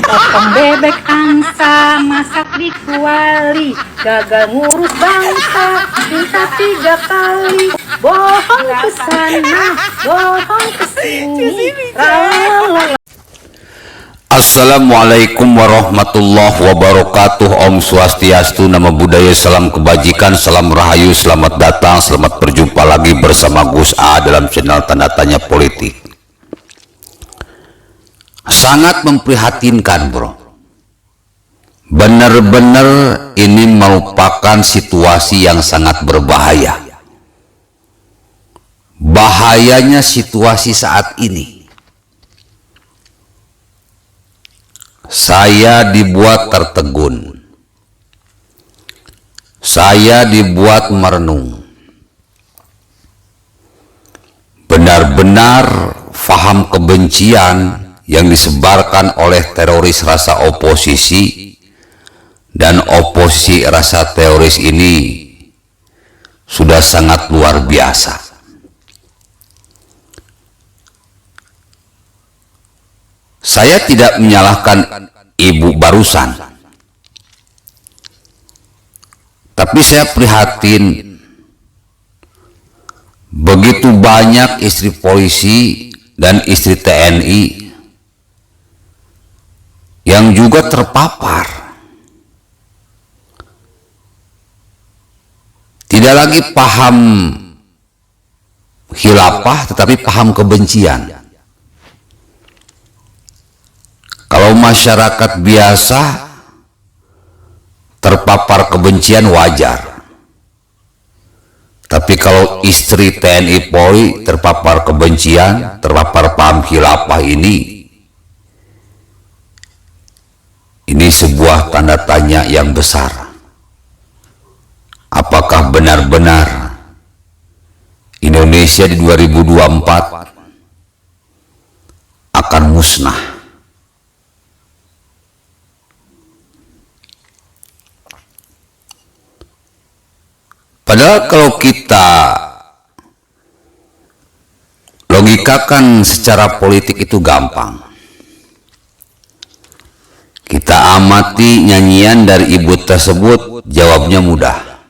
Potong bebek angsa, masak di kuali, gagal ngurus bangsa, minta 3 kali, bohong kesana, bohong kesini. Assalamualaikum warahmatullahi wabarakatuh. Om Swastiastu, Namo Buddhaya, salam kebajikan, salam rahayu, selamat datang, selamat berjumpa lagi bersama Gus A dalam channel Tanda Tanya Politik. Sangat memprihatinkan, bro. Benar-benar ini merupakan situasi yang sangat berbahaya. Bahayanya situasi saat ini, saya dibuat tertegun, saya dibuat merenung. Benar-benar faham kebencian yang disebarkan oleh teroris rasa oposisi, dan oposisi rasa teroris ini sudah sangat luar biasa. Saya tidak menyalahkan ibu barusan, tapi saya prihatin begitu banyak istri polisi dan istri TNI yang juga terpapar. Tidak lagi paham khilafah, tetapi paham kebencian. Kalau masyarakat biasa terpapar kebencian wajar, tapi kalau istri TNI Polri terpapar kebencian, terpapar paham khilafah, ini sebuah tanda tanya yang besar. Apakah benar-benar Indonesia di 2024 akan musnah? Padahal kalau kita logikakan secara politik itu gampang. Kita amati nyanyian dari ibu tersebut, jawabnya mudah.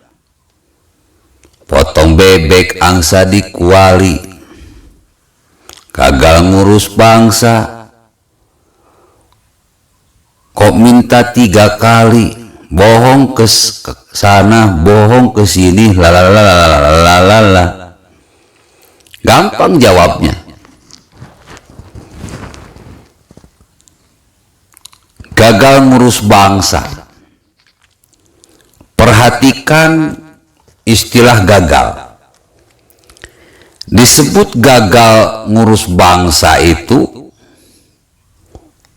Potong bebek angsa di kuali, gagal ngurus bangsa, kok minta 3 kali, bohong ke sana, bohong ke sini, lalalala. Gampang jawabnya. Gagal ngurus bangsa. Perhatikan istilah gagal. Disebut gagal ngurus bangsa itu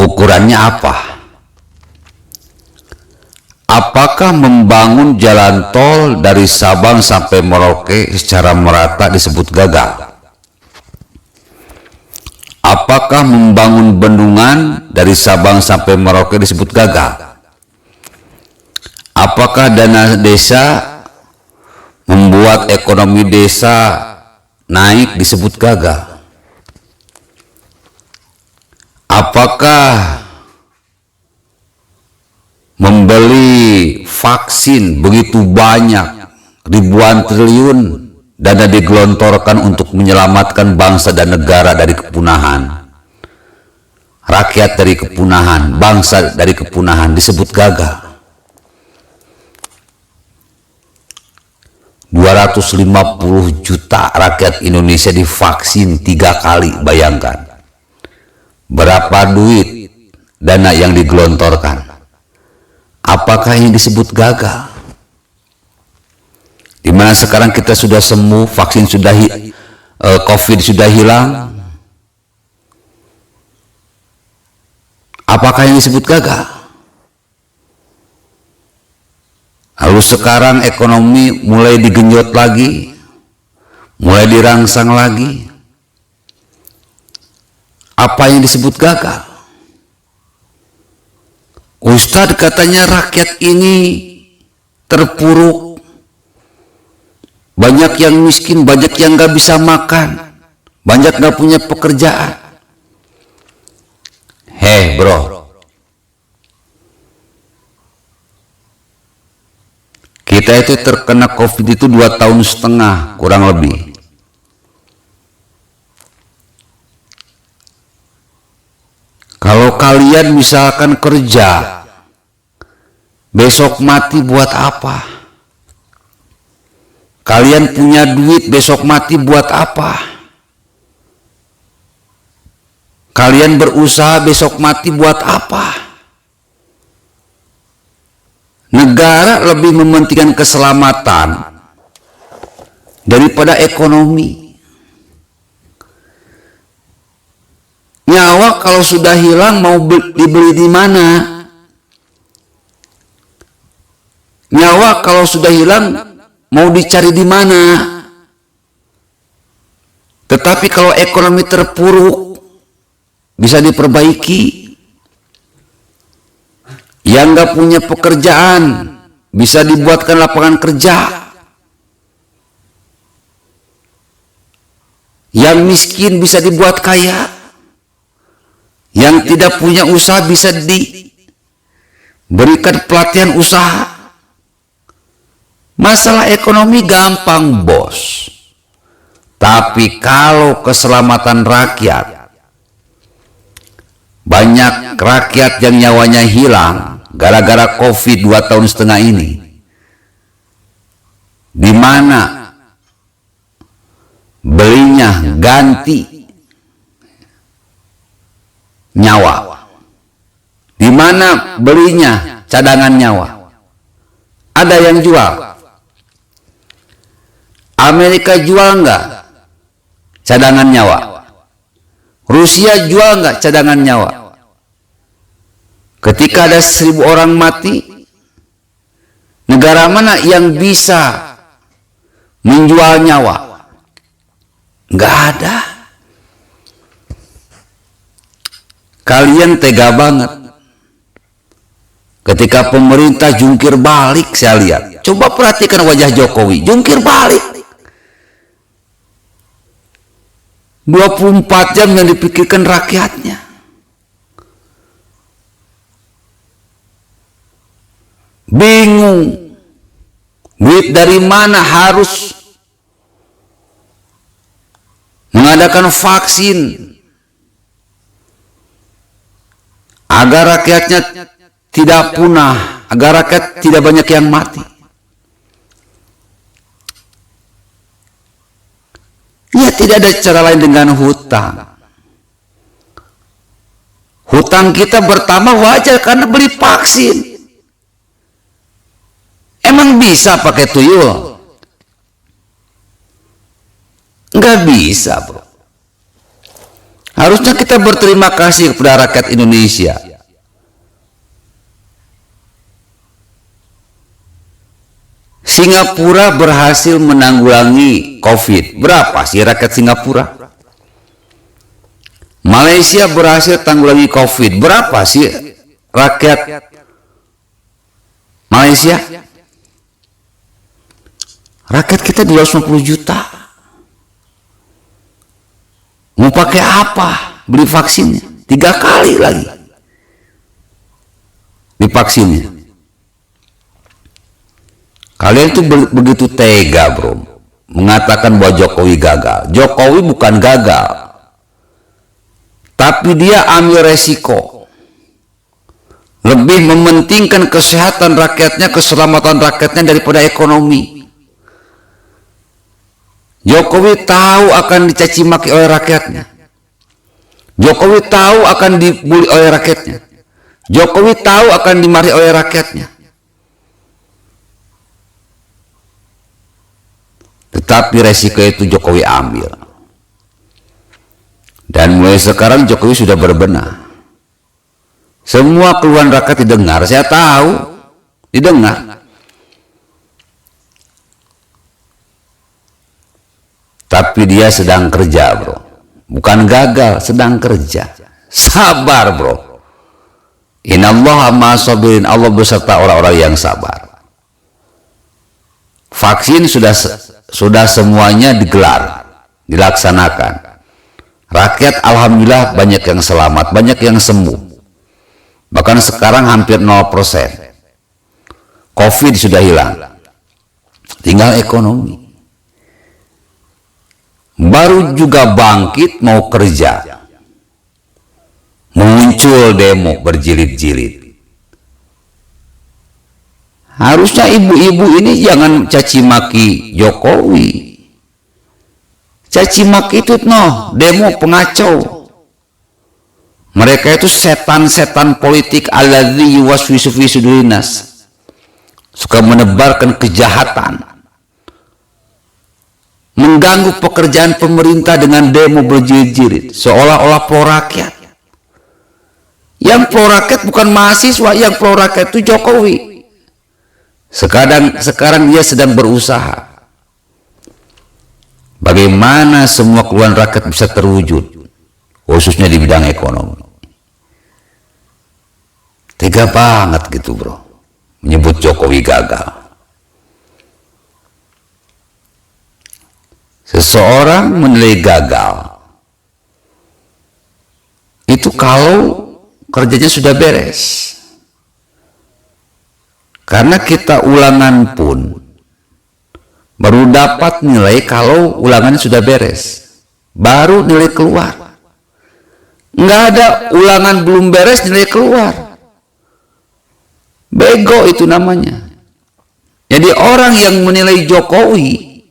ukurannya apa? Apakah membangun jalan tol dari Sabang sampai Merauke secara merata disebut gagal? Apakah membangun bendungan dari Sabang sampai Merauke disebut gagal? Apakah dana desa membuat ekonomi desa naik disebut gagal? Apakah membeli vaksin begitu banyak, ribuan triliun, dana digelontorkan untuk menyelamatkan bangsa dan negara dari kepunahan, rakyat dari kepunahan, bangsa dari kepunahan, disebut gagal? 250 juta rakyat Indonesia divaksin 3 kali, bayangkan berapa duit dana yang digelontorkan. Apakah ini disebut gagal? Dimana sekarang kita sudah sembuh, vaksin sudah COVID sudah hilang. Apakah ini disebut gagal? Lalu sekarang ekonomi mulai digenjot lagi, mulai dirangsang lagi. Apa yang disebut gagal? Ustadz, katanya rakyat ini terpuruk, banyak yang miskin, banyak yang gak bisa makan, banyak gak punya pekerjaan. Hei bro, Kita itu terkena COVID itu 2,5 tahun kurang lebih. Kalau kalian misalkan kerja, besok mati buat apa? Kalian punya duit, besok mati buat apa? Kalian berusaha, besok mati buat apa? Negara lebih mementingkan keselamatan daripada ekonomi. Nyawa kalau sudah hilang mau dibeli di mana? Nyawa kalau sudah hilang mau dicari di mana? Tetapi kalau ekonomi terpuruk bisa diperbaiki. Yang nggak punya pekerjaan bisa dibuatkan lapangan kerja. Yang miskin bisa dibuat kaya. Yang tidak punya usaha bisa diberikan pelatihan usaha. Masalah ekonomi gampang, bos. Tapi kalau keselamatan rakyat, banyak rakyat yang nyawanya hilang gara-gara COVID 2,5 tahun ini. Di mana belinya ganti nyawa? Di mana belinya cadangan nyawa? Ada yang jual? Amerika jual nggak cadangan nyawa? Rusia jual nggak cadangan nyawa? Ketika ada 1.000 orang mati, negara mana yang bisa menjual nyawa? Nggak ada. Kalian tega banget. Ketika pemerintah jungkir balik, saya lihat. Coba perhatikan wajah Jokowi, jungkir balik. 24 jam yang dipikirkan rakyatnya. Bingung. Duit dari mana harus mengadakan vaksin agar rakyatnya tidak punah, agar rakyat tidak banyak yang mati. Ya, tidak ada cara lain dengan hutang. Hutang kita bertambah wajar karena beli vaksin. Emang bisa pakai tuyul? Nggak bisa, bro. Harusnya kita berterima kasih kepada rakyat Indonesia. Singapura berhasil menanggulangi COVID. Berapa sih rakyat Singapura? Malaysia berhasil tanggulangi COVID. Berapa sih rakyat Malaysia? Rakyat kita 250 juta. Mau pakai apa? Beli vaksinnya 3 kali lagi di vaksinnya. Kalian itu begitu tega, bro, mengatakan bahwa Jokowi gagal. Jokowi bukan gagal, tapi dia ambil resiko. Lebih mementingkan kesehatan rakyatnya, keselamatan rakyatnya daripada ekonomi. Jokowi tahu akan dicaci maki oleh rakyatnya. Jokowi tahu akan dibully oleh rakyatnya. Jokowi tahu akan dimarahi oleh rakyatnya. Tetapi resiko itu Jokowi ambil. Dan mulai sekarang Jokowi sudah berbenah. Semua keluhan rakyat didengar, saya tahu, didengar. Tapi dia sedang kerja, bro. Bukan gagal, sedang kerja. Sabar, bro. Innallaha ma'as-sabirin. Allah beserta orang-orang yang sabar. Vaksin sudah semuanya digelar, dilaksanakan. Rakyat alhamdulillah banyak yang selamat, banyak yang sembuh. Bahkan sekarang hampir 0%. COVID sudah hilang. tinggal ekonomi. Baru juga bangkit mau kerja, muncul demo berjilid-jilid. Harusnya ibu-ibu ini jangan caci maki Jokowi. Caci maki itu demo pengacau. Mereka itu setan-setan politik alladzi yuwaswisu fi sudurin nas. Suka menebarkan kejahatan, mengganggu pekerjaan pemerintah dengan demo berjilid-jilid, seolah-olah pro rakyat. Yang pro rakyat bukan mahasiswa, yang pro rakyat itu Jokowi. Sekarang dia sedang berusaha bagaimana semua keluhan rakyat bisa terwujud, khususnya di bidang ekonomi. Tega banget gitu bro, menyebut Jokowi gagal. Seseorang menilai gagal itu kalau kerjanya sudah beres. Karena kita ulangan pun baru dapat nilai kalau ulangannya sudah beres, baru nilai keluar. Nggak ada ulangan belum beres nilai keluar. Bego itu namanya. Jadi orang yang menilai Jokowi,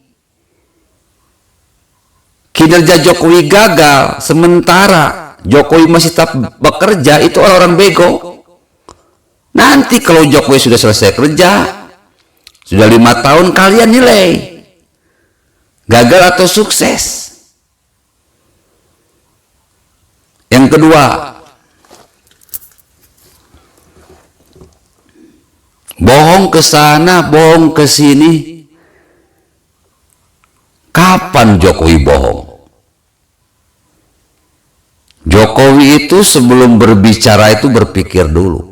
kinerja Jokowi gagal, sementara Jokowi masih tetap bekerja, itu orang bego. Nanti kalau Jokowi sudah selesai kerja, sudah 5 tahun, kalian nilai gagal atau sukses. Yang kedua, bohong ke sana, bohong ke sini. Kapan Jokowi bohong? Jokowi itu sebelum berbicara itu berpikir dulu.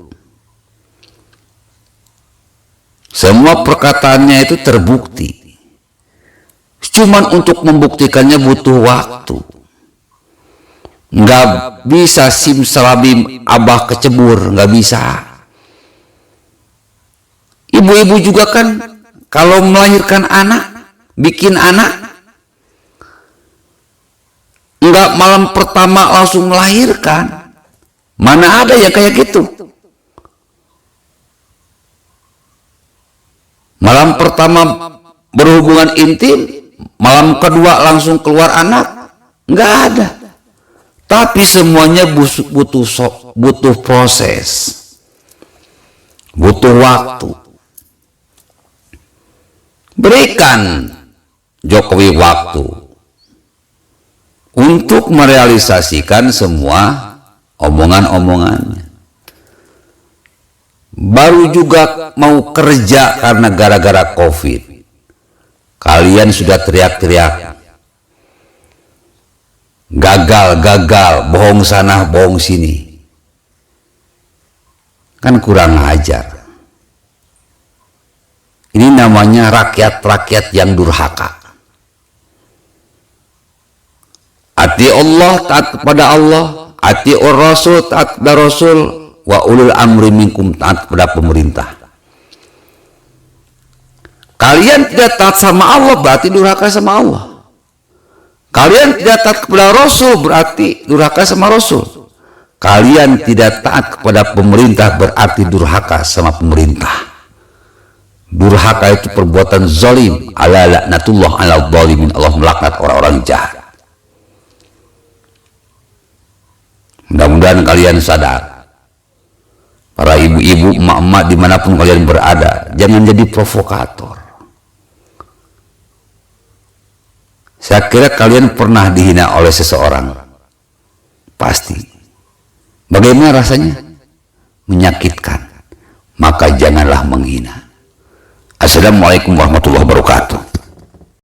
Semua perkataannya itu terbukti. Cuman untuk membuktikannya butuh waktu. Nggak bisa simsalabim abah kecebur, nggak bisa. Ibu-ibu juga kan kalau melahirkan anak, bikin anak, nggak malam pertama langsung melahirkan. Mana ada yang kayak gitu? Malam pertama berhubungan intim, malam kedua langsung keluar anak, nggak ada. Tapi semuanya butuh proses, butuh waktu. Berikan Jokowi waktu untuk merealisasikan semua omongan-omongannya. Baru juga mau kerja karena gara-gara COVID. Kalian sudah teriak-teriak. Gagal, bohong sana, bohong sini. Kan kurang ajar. Ini namanya rakyat-rakyat yang durhaka. Ati Allah, taat kepada Allah. Ati Rasul, taat kepada Rasul. Wa ulul amri minkum, taat kepada pemerintah. Kalian tidak taat sama Allah berarti durhaka sama Allah. Kalian tidak taat kepada Rasul berarti durhaka sama Rasul. Kalian tidak taat kepada pemerintah berarti durhaka sama pemerintah. Durhaka itu perbuatan zalim. Ala laknatullah ala zalimin. Allah melaknat orang-orang jahat. Mudah-mudahan kalian sadar. Para ibu-ibu, emak-emak dimanapun kalian berada, jangan jadi provokator. Saya kira kalian pernah dihina oleh seseorang. Pasti. Bagaimana rasanya? Menyakitkan. Maka janganlah menghina. Assalamualaikum warahmatullahi wabarakatuh.